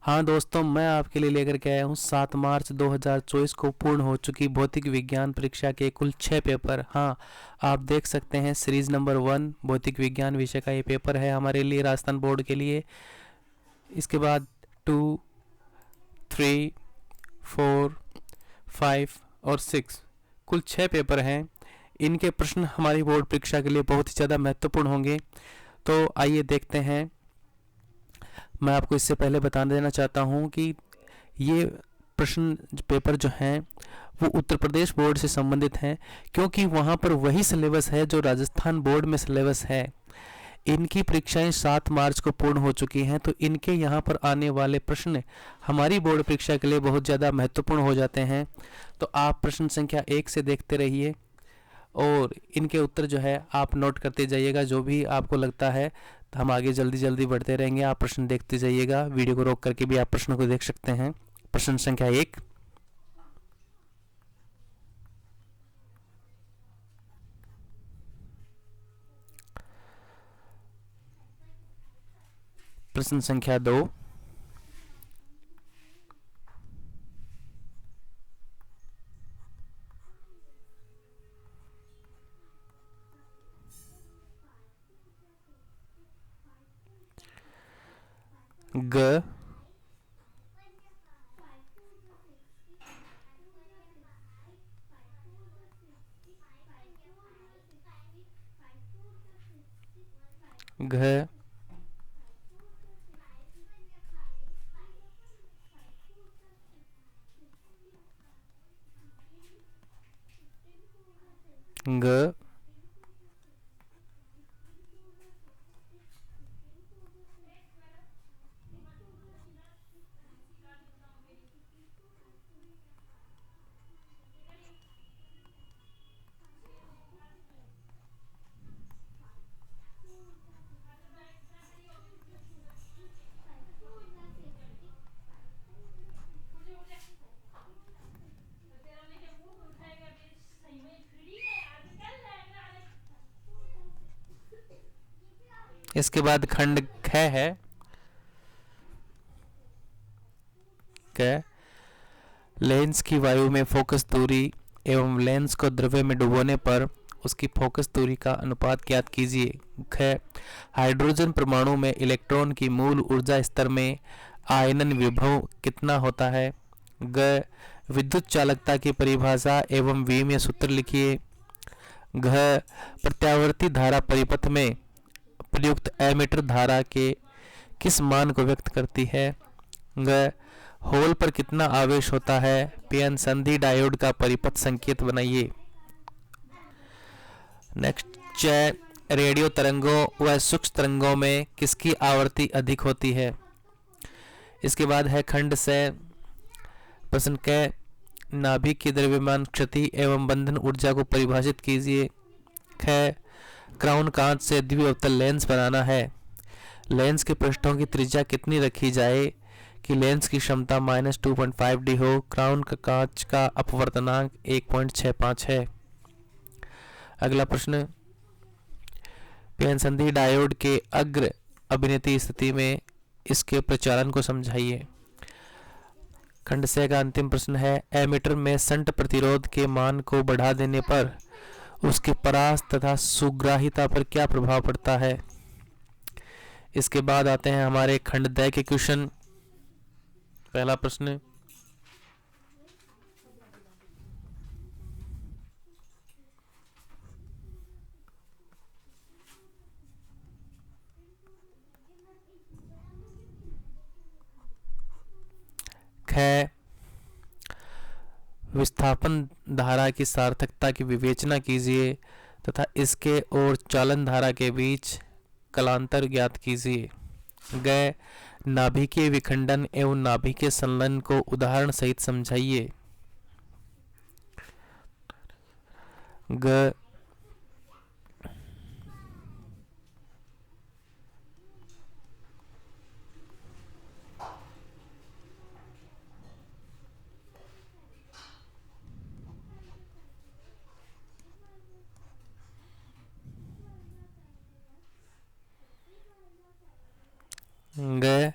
हाँ दोस्तों, मैं आपके लिए लेकर के आया हूँ 7 मार्च 2024 को पूर्ण हो चुकी भौतिक विज्ञान परीक्षा के कुल 6 पेपर। हाँ, आप देख सकते हैं सीरीज नंबर 1 भौतिक विज्ञान विषय का ये पेपर है हमारे लिए, राजस्थान बोर्ड के लिए। इसके बाद 2, 3, 4, 5 और 6 कुल 6 पेपर हैं। इनके प्रश्न हमारी बोर्ड परीक्षा के लिए बहुत ही ज़्यादा महत्वपूर्ण होंगे। तो आइए देखते हैं। मैं आपको इससे पहले बता देना चाहता हूँ कि ये प्रश्न पेपर जो हैं वो उत्तर प्रदेश बोर्ड से संबंधित हैं, क्योंकि वहाँ पर वही सिलेबस है जो राजस्थान बोर्ड में सिलेबस है। इनकी परीक्षाएं 7 मार्च को पूर्ण हो चुकी हैं, तो इनके यहाँ पर आने वाले प्रश्न हमारी बोर्ड परीक्षा के लिए बहुत ज़्यादा महत्वपूर्ण हो जाते हैं। तो आप प्रश्न संख्या 1 से देखते रहिए और इनके उत्तर जो है आप नोट करते जाइएगा, जो भी आपको लगता है। तो हम आगे जल्दी जल्दी बढ़ते रहेंगे, आप प्रश्न देखते जाइएगा। वीडियो को रोक करके भी आप प्रश्न को देख सकते हैं। प्रश्न संख्या 1, प्रश्न संख्या 2, ग, घ, ग, इसके बाद खंड ख है। क, लेंस की वायु में फोकस दूरी एवं लेंस को द्रव्य में डुबोने पर उसकी फोकस दूरी का अनुपात ज्ञात कीजिए। ख, हाइड्रोजन परमाणु में इलेक्ट्रॉन की मूल ऊर्जा स्तर में आयनन विभव कितना होता है। ग, विद्युत चालकता की परिभाषा एवं विमीय सूत्र लिखिए। घ, प्रत्यावर्ती धारा परिपथ में प्रयुक्त एमीटर धारा के किस मान को व्यक्त करती है। ग, होल पर कितना आवेश होता है। पीएन संधि डायोड का परिपथ संकेत बनाइए। नेक्स्ट, च, रेडियो तरंगों व सूक्ष्म तरंगों में किसकी आवृत्ति अधिक होती है। इसके बाद है खंड से प्रश्न क, नाभिक की द्रव्यमान क्षति एवं बंधन ऊर्जा को परिभाषित कीजिए। ख, क्राउन कांच से द्विअवतल लेंस बनाना है। लेंस के पृष्ठों की त्रिज्या कितनी रखी जाए कि लेंस की क्षमता -2.5D हो। क्राउन का कांच का अपवर्तनांक 1.65 है। अगला प्रश्न, पीएन संधि डायोड के अग्र अभिनेती स्थिति में इसके प्रचालन को समझाइए। खंड से का अंतिम प्रश्न है, एमीटर में संट प्रतिरोध के मान को बढ़ा देने पर उसके परास तथा सुग्राहिता पर क्या प्रभाव पड़ता है। इसके बाद आते हैं हमारे खंड द के क्वेश्चन। पहला प्रश्न, ख, विस्थापन धारा की सार्थकता की विवेचना कीजिए तथा इसके और चालन धारा के बीच कलांतर ज्ञात कीजिए। ग, नाभिकीय विखंडन एवं नाभिकीय संलयन को उदाहरण सहित समझाइए। ग, ग,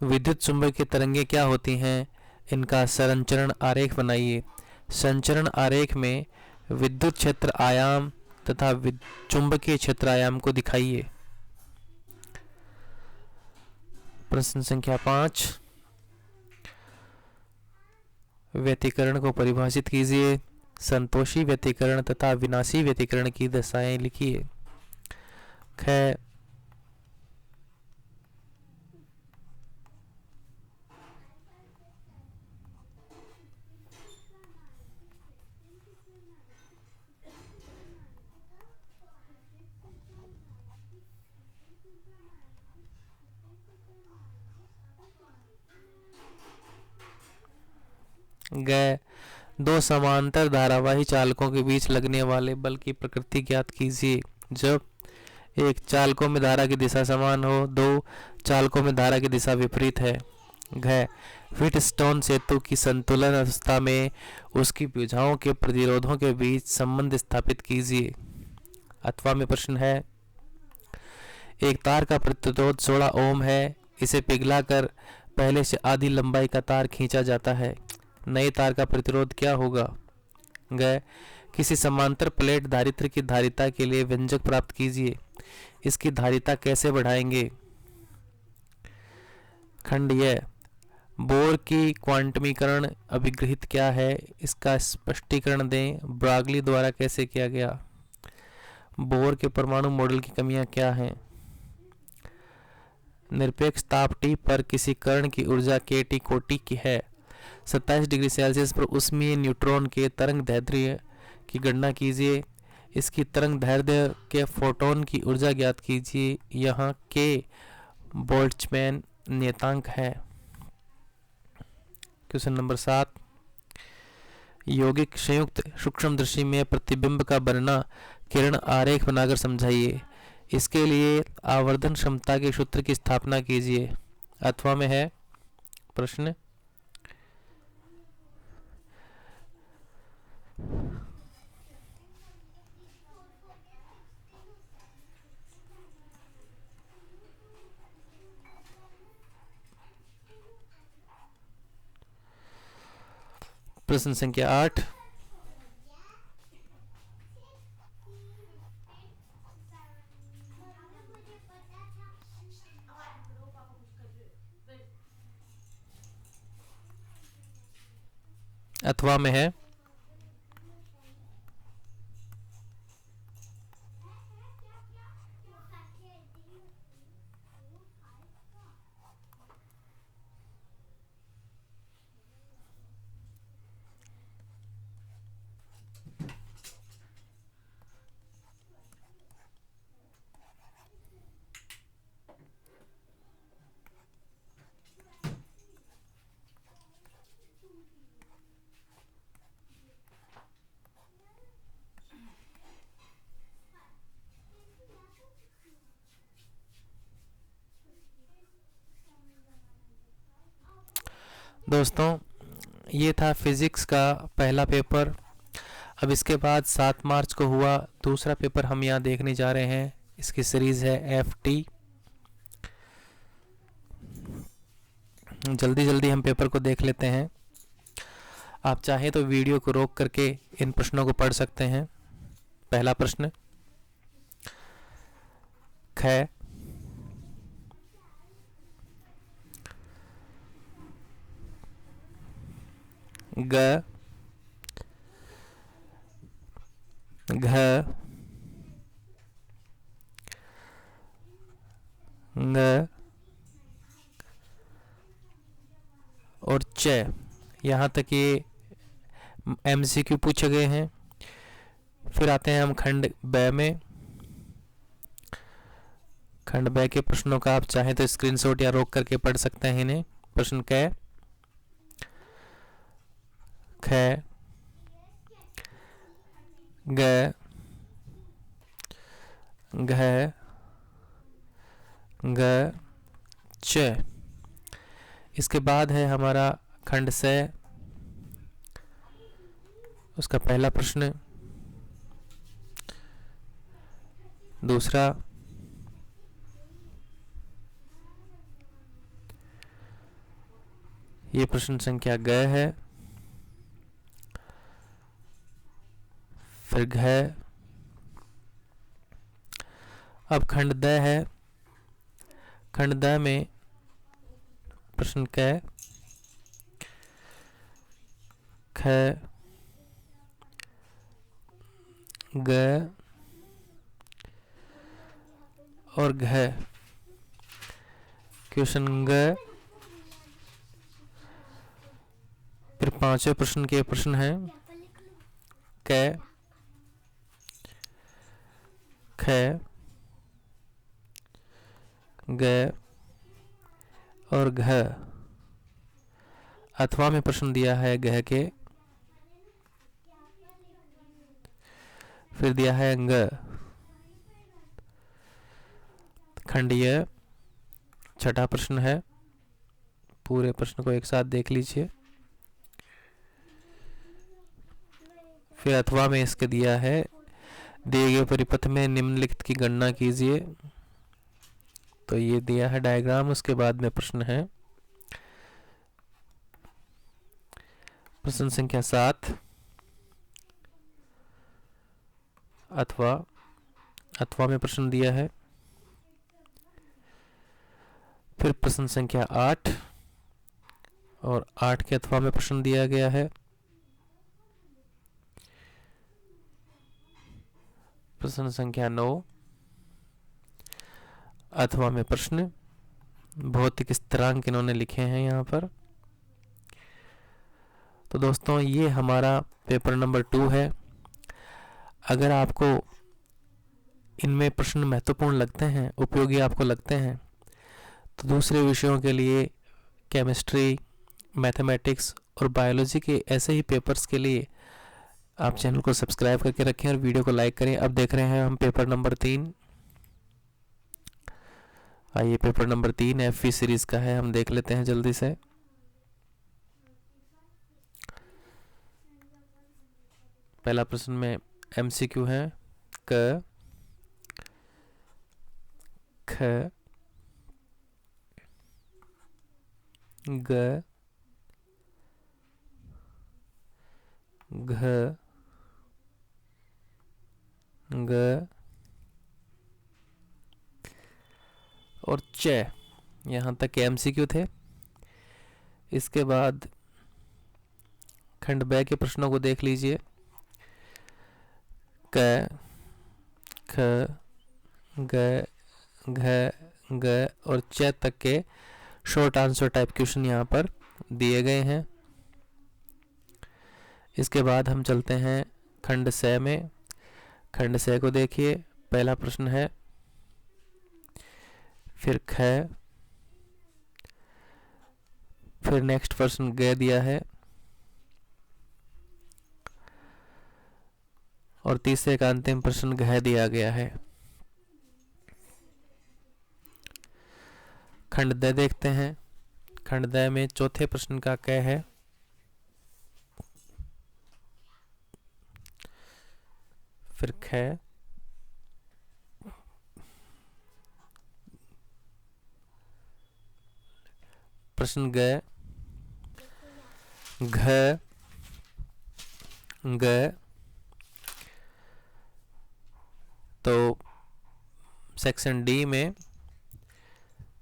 विद्युत चुंबकीय तरंगें क्या होती हैं? इनका संचरण आरेख बनाइए। संचरण आरेख में विद्युत क्षेत्र आयाम तथा चुंबकीय क्षेत्र आयाम को दिखाइए। प्रश्न संख्या 5, व्यतिकरण को परिभाषित कीजिए। संतोषी व्यतिकरण तथा विनाशी व्यतिकरण की दशाएं लिखिए। ख, ग, दो समांतर धारावाही चालकों के बीच लगने वाले बल की प्रकृति ज्ञात कीजिए। जब एक चालकों में धारा की दिशा समान हो, दो चालकों में धारा की दिशा विपरीत है। घ, व्हीटस्टोन सेतु की संतुलन अवस्था में उसकी भुजाओं के प्रतिरोधों के बीच संबंध स्थापित कीजिए। अथवा में प्रश्न है, एक तार का प्रतिरोध 16 ओम है। इसे पिघलाकर पहले से आधी लंबाई का तार खींचा जाता है। नए तार का प्रतिरोध क्या होगा? ग, किसी समांतर प्लेट धारित्र की धारिता के लिए व्यंजक प्राप्त कीजिए। इसकी धारिता कैसे बढ़ाएंगे? खंड य, बोर की क्वांटमीकरण अभिगृहित क्या है? इसका स्पष्टीकरण दें। ब्रागली द्वारा कैसे किया गया? बोर के परमाणु मॉडल की कमियां क्या हैं? निरपेक्ष ताप T पर किसी कण की ऊर्जा kT कोटि की है। 27 डिग्री सेल्सियस पर ऊष्मीय न्यूट्रॉन के तरंग दैर्ध्य की गणना कीजिए। इसकी तरंग दैर्ध्य के फोटोन की ऊर्जा ज्ञात कीजिए। यहाँ के बोल्ट्जमैन नियतांक है। क्वेश्चन नंबर 7, यौगिक संयुक्त सूक्ष्मदर्शी में प्रतिबिंब का बनना किरण आरेख बनाकर समझाइए। इसके लिए आवर्धन क्षमता के सूत्र की स्थापना कीजिए। अथवा में है प्रश्न, प्रश्न संख्या 8, अथवा में है दोस्तों, ये था फिजिक्स का पहला पेपर। अब इसके बाद 7 मार्च को हुआ दूसरा पेपर हम यहाँ देखने जा रहे हैं। इसकी सीरीज़ है FT। जल्दी जल्दी हम पेपर को देख लेते हैं। आप चाहें तो वीडियो को रोक करके इन प्रश्नों को पढ़ सकते हैं। पहला प्रश्न, ख, ग, घ, ng और च, यहाँ तक ये MCQ पूछे गए हैं। फिर आते हैं हम खंड ब में। खंड ब के प्रश्नों का आप चाहें तो स्क्रीनशॉट या रोक करके पढ़ सकते हैं इन्हें। प्रश्न क, ख, ग, घ, ग, च। इसके बाद है हमारा खंड से उसका पहला प्रश्न, दूसरा, ये प्रश्न संख्या ग है, फिर घ। अब खंड द है। खंड द में प्रश्न क, ख, ग और घ। क्वेश्चन ग। फिर पांचवें प्रश्न के प्रश्न है क, ख, ग और घ। अथवा में प्रश्न दिया है घ के, फिर दिया है अंग। खंडीय छठा प्रश्न है। पूरे प्रश्न को एक साथ देख लीजिए। फिर अथवा में इसके दिया है दिए गए परिपथ में निम्नलिखित की गणना कीजिए। तो ये दिया है डायग्राम। उसके बाद में प्रश्न है प्रश्न संख्या 7 अथवा में प्रश्न दिया है। फिर प्रश्न संख्या 8 और 8 के अथवा में प्रश्न दिया गया है। प्रश्न संख्या 9 अथवा में प्रश्न भौतिक स्थिरांक इन्होंने लिखे हैं यहाँ पर। तो दोस्तों ये हमारा पेपर नंबर 2 है। अगर आपको इनमें प्रश्न महत्वपूर्ण लगते हैं, उपयोगी आपको लगते हैं, तो दूसरे विषयों के लिए केमिस्ट्री, मैथमेटिक्स और बायोलॉजी के ऐसे ही पेपर्स के लिए आप चैनल को सब्सक्राइब करके रखें और वीडियो को लाइक करें। अब देख रहे हैं हम पेपर नंबर 3। आइए पेपर नंबर 3 एफवी सीरीज का है, हम देख लेते हैं जल्दी से। पहला प्रश्न में एमसीक्यू है क, ख, ग, घ, ग और च। यहाँ तक एमसीक्यू थे। इसके बाद खंड ब के प्रश्नों को देख लीजिए। क, ख, ग, घ, ग और च तक के शॉर्ट आंसर टाइप क्वेश्चन यहाँ पर दिए गए हैं। इसके बाद हम चलते हैं खंड स में। खंड स को देखिए। पहला प्रश्न है, फिर ख, फिर नेक्स्ट प्रश्न ग दिया है और तीसरे का अंतिम प्रश्न घ दिया गया है। खंड द देखते हैं। खंड द में चौथे प्रश्न का क है, फिर ख, प्रश्न ग, घ, ग। तो सेक्शन डी में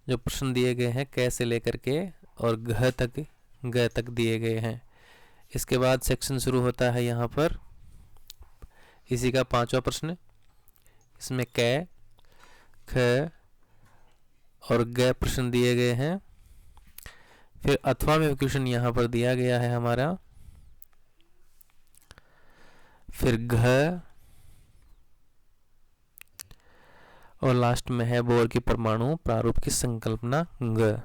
जो प्रश्न दिए गए हैं क से लेकर के और घ तक, ग तक दिए गए हैं। इसके बाद सेक्शन शुरू होता है यहाँ पर इसी का 5वां प्रश्न। इसमें क, ख और ग प्रश्न दिए गए हैं। फिर अथवा में क्वेश्चन यहाँ पर दिया गया है हमारा, फिर घ और लास्ट में है बोर की परमाणु प्रारूप की संकल्पना ग।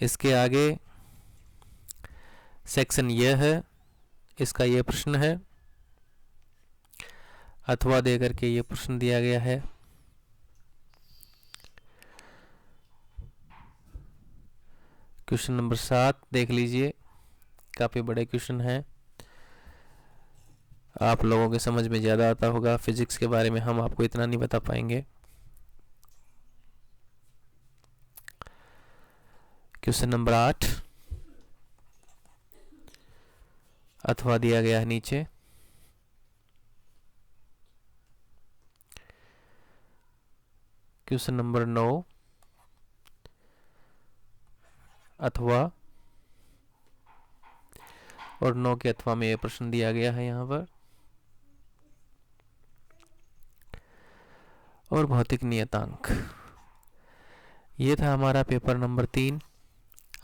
इसके आगे सेक्शन यह है, इसका यह प्रश्न है। अथवा दे करके ये प्रश्न दिया गया है। क्वेश्चन नंबर 7 देख लीजिए, काफ़ी बड़े क्वेश्चन हैं, आप लोगों के समझ में ज़्यादा आता होगा। फिजिक्स के बारे में हम आपको इतना नहीं बता पाएंगे। क्वेश्चन नंबर 8 अथवा दिया गया है नीचे। क्वेश्चन नंबर 9 अथवा, और 9 के अथवा में यह प्रश्न दिया गया है यहाँ पर। और भौतिक नियतांक, ये था हमारा पेपर नंबर 3।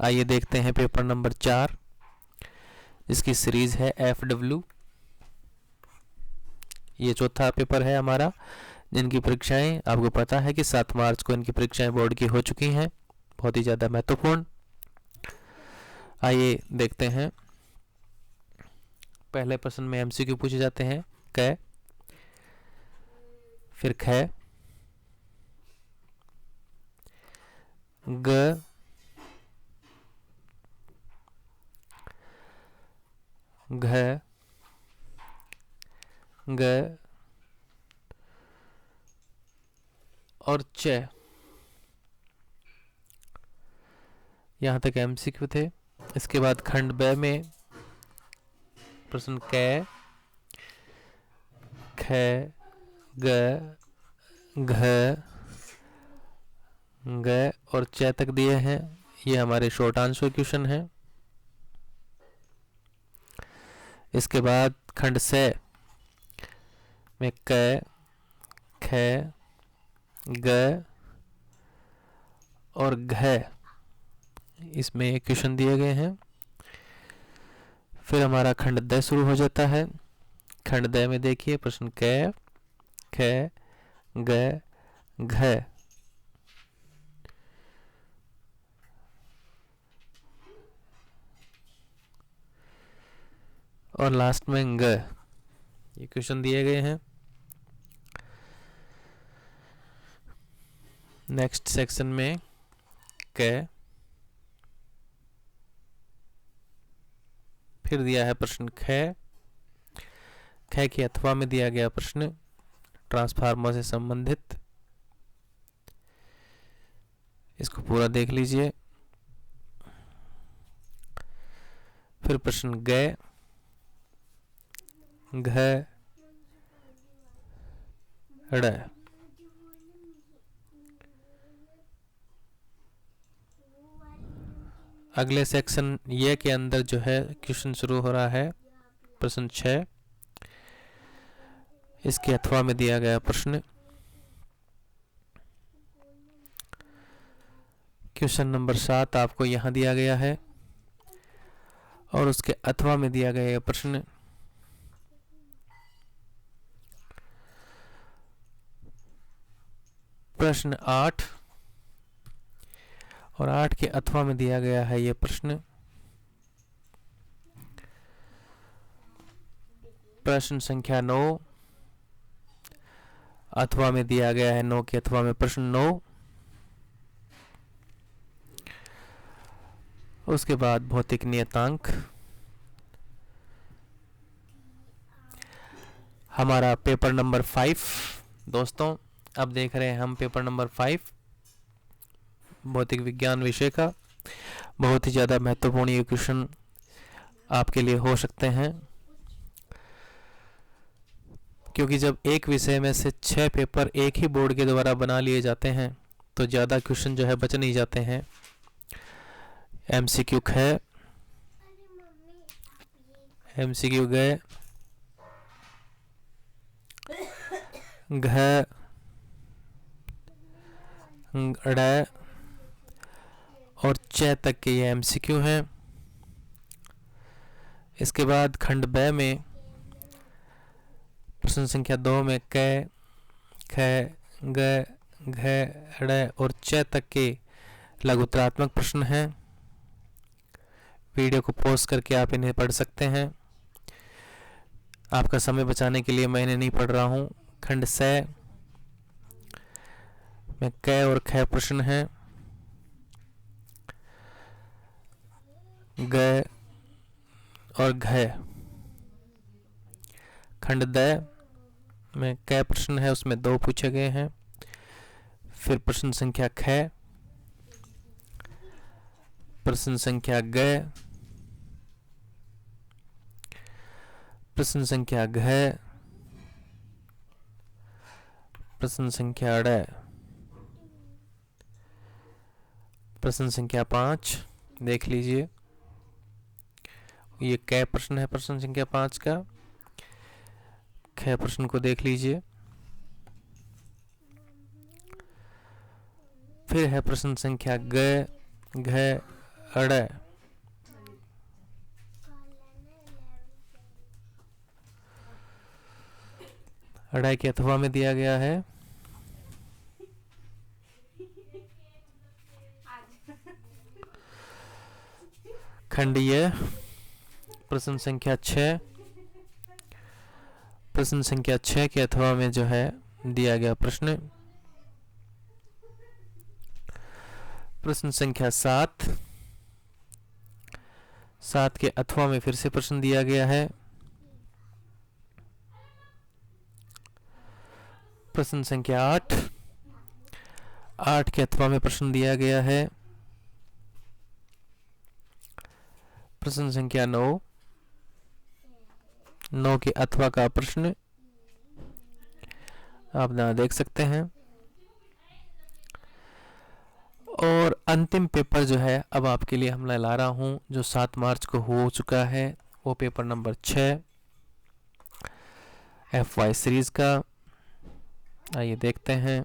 आइए देखते हैं पेपर नंबर 4, इसकी सीरीज है FW। ये चौथा पेपर है हमारा, जिनकी परीक्षाएं आपको पता है कि 7 मार्च को इनकी परीक्षाएं बोर्ड की हो चुकी हैं, बहुत ही ज़्यादा महत्वपूर्ण। आइए देखते हैं। पहले प्रश्न में MCQ पूछे जाते हैं। क, फिर ख, ग, घ, ग और च। यहाँ तक MCQ थे। इसके बाद खंड ब में प्रश्न क, ख, ग, घ, ग और च तक दिए हैं। ये हमारे शॉर्ट आंसर क्वेश्चन हैं। इसके बाद खंड स में क, ख, ग और घ, इसमें क्वेश्चन दिए गए हैं। फिर हमारा खंड द शुरू हो जाता है। खंड द में देखिए प्रश्न क, ख, ग, घ और लास्ट में ग, ये क्वेश्चन दिए गए हैं। नेक्स्ट सेक्शन में क, फिर दिया है प्रश्न ख, ख के अथवा में दिया गया प्रश्न ट्रांसफार्मर से संबंधित, इसको पूरा देख लीजिए। फिर प्रश्न ग, घ, ड़, अगले सेक्शन ये के अंदर जो है क्वेश्चन शुरू हो रहा है प्रश्न 6, इसके अथवा में दिया गया प्रश्न क्वेश्चन नंबर 7 आपको यहाँ दिया गया है और उसके अथवा में दिया गया है प्रश्न प्रश्न 8 और 8 के अथवा में दिया गया है ये प्रश्न प्रश्न संख्या 9, अथवा में दिया गया है 9 के अथवा में प्रश्न 9। उसके बाद भौतिक नियतांक, हमारा पेपर नंबर 5 दोस्तों, अब देख रहे हैं हम पेपर नंबर 5 भौतिक विज्ञान विषय का। बहुत ही ज़्यादा महत्वपूर्ण ये क्वेश्चन आपके लिए हो सकते हैं, क्योंकि जब एक विषय में से 6 पेपर एक ही बोर्ड के द्वारा बना लिए जाते हैं तो ज़्यादा क्वेश्चन जो है बच नहीं जाते हैं। MCQ है, MCQ गए, घ, ड़ और च तक के ये MCQ हैं। इसके बाद खंड ब में प्रश्न संख्या 2 में क, ख, ग, घ, ड़ और च तक के लघुत्तरात्मक प्रश्न हैं। वीडियो को पॉज करके आप इन्हें पढ़ सकते हैं। आपका समय बचाने के लिए मैं इन्हें नहीं पढ़ रहा हूँ। खंड स में क और ख प्रश्न हैं, ग और घ। खंड द में क प्रश्न है, उसमें 2 पूछे गए हैं। फिर प्रश्न संख्या ख, प्रश्न संख्या ग, प्रश्न संख्या घ, प्रश्न संख्या ड़, प्रश्न संख्या 5 देख लीजिए, ये कै प्रश्न है प्रश्न संख्या 5 का। ख प्रश्न को देख लीजिए। फिर है प्रश्न संख्या ग, घ, अड़। अड़ाई के अथवा में दिया गया है खंडीय। प्रश्न संख्या 6, प्रश्न संख्या 6 के अथवा में जो है दिया गया प्रश्न। प्रश्न संख्या 7, 7 के अथवा में फिर से प्रश्न दिया गया है। प्रश्न संख्या 8, 8 के अथवा में प्रश्न दिया गया है। प्रश्न संख्या 9, 9 के अथवा का प्रश्न आप यहाँ देख सकते हैं। और अंतिम पेपर जो है अब आपके लिए हम ला रहा हूँ, जो 7 मार्च को हो चुका है, वो पेपर नंबर 6 FY सीरीज का। आइए देखते हैं।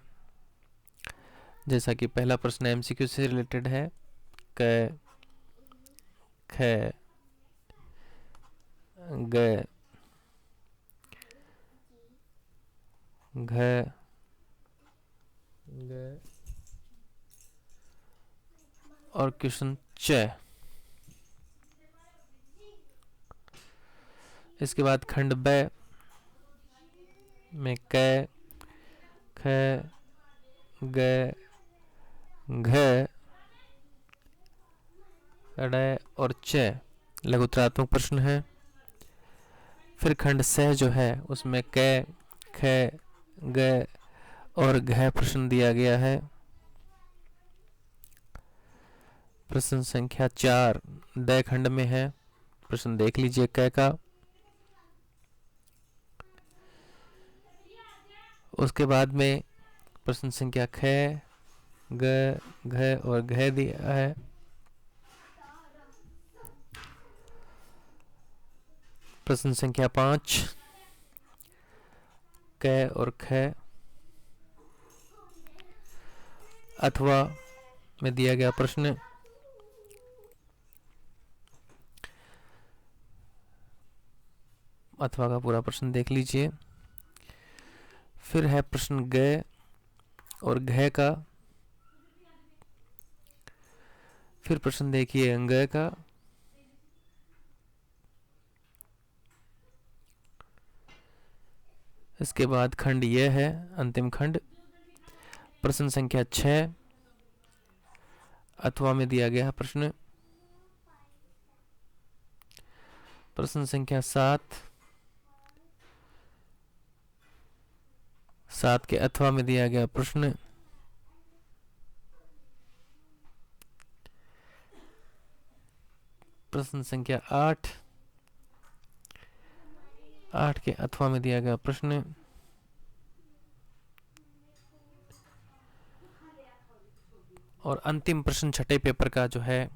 जैसा कि पहला प्रश्न MCQ से रिलेटेड है, क, ख, ग, घ, ग और क्वेश्चन च। इसके बाद खंड ब में क, ख, ग, घ, अड़ और च लघुत्तरात्मक प्रश्न है। फिर खंड स जो है उसमें क, ख, ग और घ प्रश्न दिया गया है। प्रश्न संख्या 4 द खंड में है, प्रश्न देख लीजिए क का। उसके बाद में प्रश्न संख्या ख, ग, घ और घ दिया है। प्रश्न संख्या 5 क और ख अथवा में दिया गया प्रश्न। अथवा का पूरा प्रश्न देख लीजिए। फिर है प्रश्न ग और घ का। फिर प्रश्न देखिए अंग का। इसके बाद खंड यह है अंतिम खंड। प्रश्न संख्या 6 अथवा में दिया गया प्रश्न। प्रश्न संख्या 7 के अथवा में दिया गया प्रश्न। प्रश्न संख्या 8 के अथवा में दिया गया प्रश्न। और अंतिम प्रश्न छठे पेपर का जो है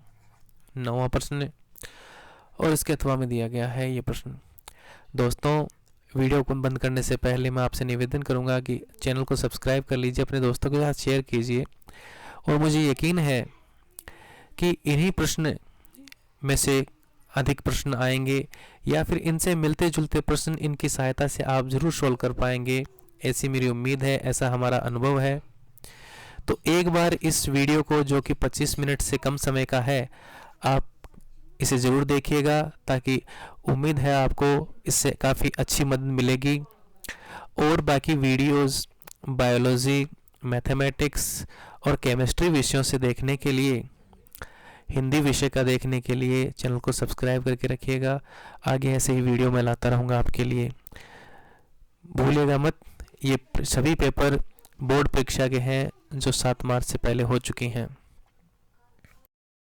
9वां प्रश्न और इसके अथवा में दिया गया है ये प्रश्न। दोस्तों, वीडियो को बंद करने से पहले मैं आपसे निवेदन करूंगा कि चैनल को सब्सक्राइब कर लीजिए, अपने दोस्तों के साथ शेयर कीजिए। और मुझे यकीन है कि इन्हीं प्रश्न में से अधिक प्रश्न आएंगे या फिर इनसे मिलते जुलते प्रश्न इनकी सहायता से आप ज़रूर सोल्व कर पाएंगे, ऐसी मेरी उम्मीद है, ऐसा हमारा अनुभव है। तो एक बार इस वीडियो को, जो कि 25 मिनट से कम समय का है, आप इसे ज़रूर देखिएगा, ताकि उम्मीद है आपको इससे काफ़ी अच्छी मदद मिलेगी। और बाकी वीडियोस बायोलॉजी, मैथमेटिक्स और केमिस्ट्री विषयों से देखने के लिए, हिंदी विषय का देखने के लिए चैनल को सब्सक्राइब करके रखिएगा। आगे ऐसे ही वीडियो मैं लाता रहूँगा आपके लिए। भूलिएगा मत, ये सभी पेपर बोर्ड परीक्षा के हैं जो 7 मार्च से पहले हो चुकी हैं।